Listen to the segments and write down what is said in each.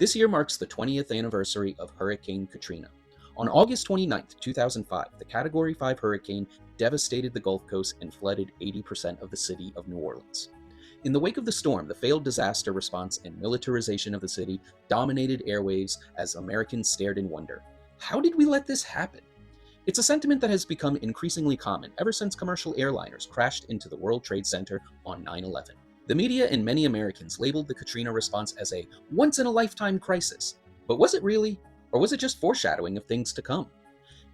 This year marks the 20th anniversary of Hurricane Katrina. On August 29th, 2005, the Category 5 hurricane devastated the Gulf Coast and flooded 80% of the city of New Orleans. In the wake of the storm, the failed disaster response and militarization of the city dominated airwaves as Americans stared in wonder. How did we let this happen? It's a sentiment that has become increasingly common ever since commercial airliners crashed into the World Trade Center on 9/11. The media and many Americans labeled the Katrina response as a once in a lifetime crisis. But was it really? Or was it just foreshadowing of things to come?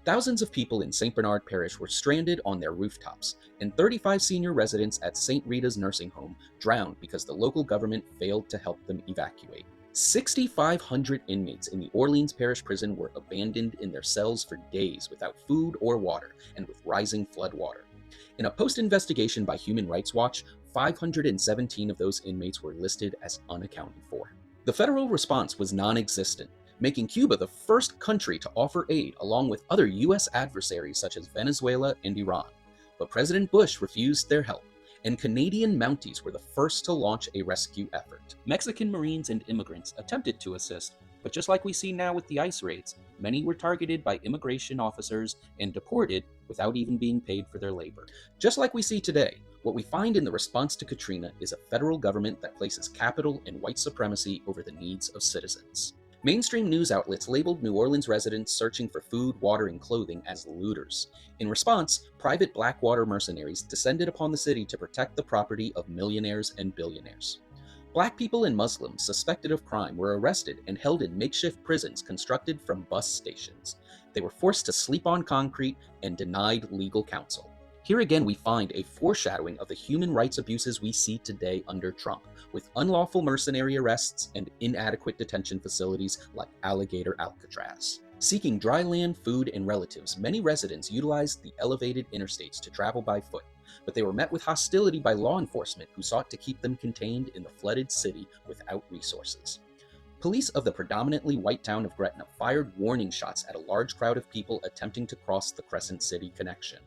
Thousands of people in St. Bernard Parish were stranded on their rooftops, and 35 senior residents at St. Rita's nursing home drowned because the local government failed to help them evacuate. 6,500 inmates in the Orleans Parish Prison were abandoned in their cells for days without food or water and with rising flood water. In a post-investigation by Human Rights Watch, 517 of those inmates were listed as unaccounted for. The federal response was non-existent, making Cuba the first country to offer aid along with other U.S. adversaries such as Venezuela and Iran. But President Bush refused their help, and Canadian Mounties were the first to launch a rescue effort. Mexican Marines and immigrants attempted to assist, but just like we see now with the ICE raids, many were targeted by immigration officers and deported without even being paid for their labor. Just like we see today, what we find in the response to Katrina is a federal government that places capital and white supremacy over the needs of citizens. Mainstream news outlets labeled New Orleans residents searching for food, water, and clothing as looters. In response, private Blackwater mercenaries descended upon the city to protect the property of millionaires and billionaires. Black people and Muslims suspected of crime were arrested and held in makeshift prisons constructed from bus stations. They were forced to sleep on concrete and denied legal counsel. Here again we find a foreshadowing of the human rights abuses we see today under Trump, with unlawful mercenary arrests and inadequate detention facilities like Alligator Alcatraz. Seeking dry land, food, and relatives, many residents utilized the elevated interstates to travel by foot, but they were met with hostility by law enforcement who sought to keep them contained in the flooded city without resources. Police of the predominantly white town of Gretna fired warning shots at a large crowd of people attempting to cross the Crescent City connection.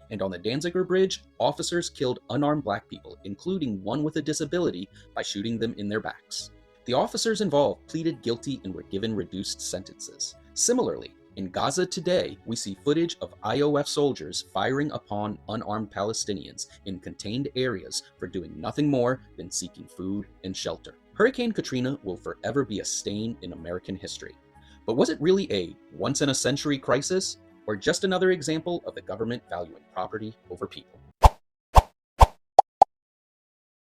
And on the Danziger Bridge, officers killed unarmed black people, including one with a disability, by shooting them in their backs. The officers involved pleaded guilty and were given reduced sentences. Similarly, in Gaza today, we see footage of IOF soldiers firing upon unarmed Palestinians in contained areas for doing nothing more than seeking food and shelter. Hurricane Katrina will forever be a stain in American history. But was it really a once-in-a-century crisis? Or just another example of the government valuing property over people?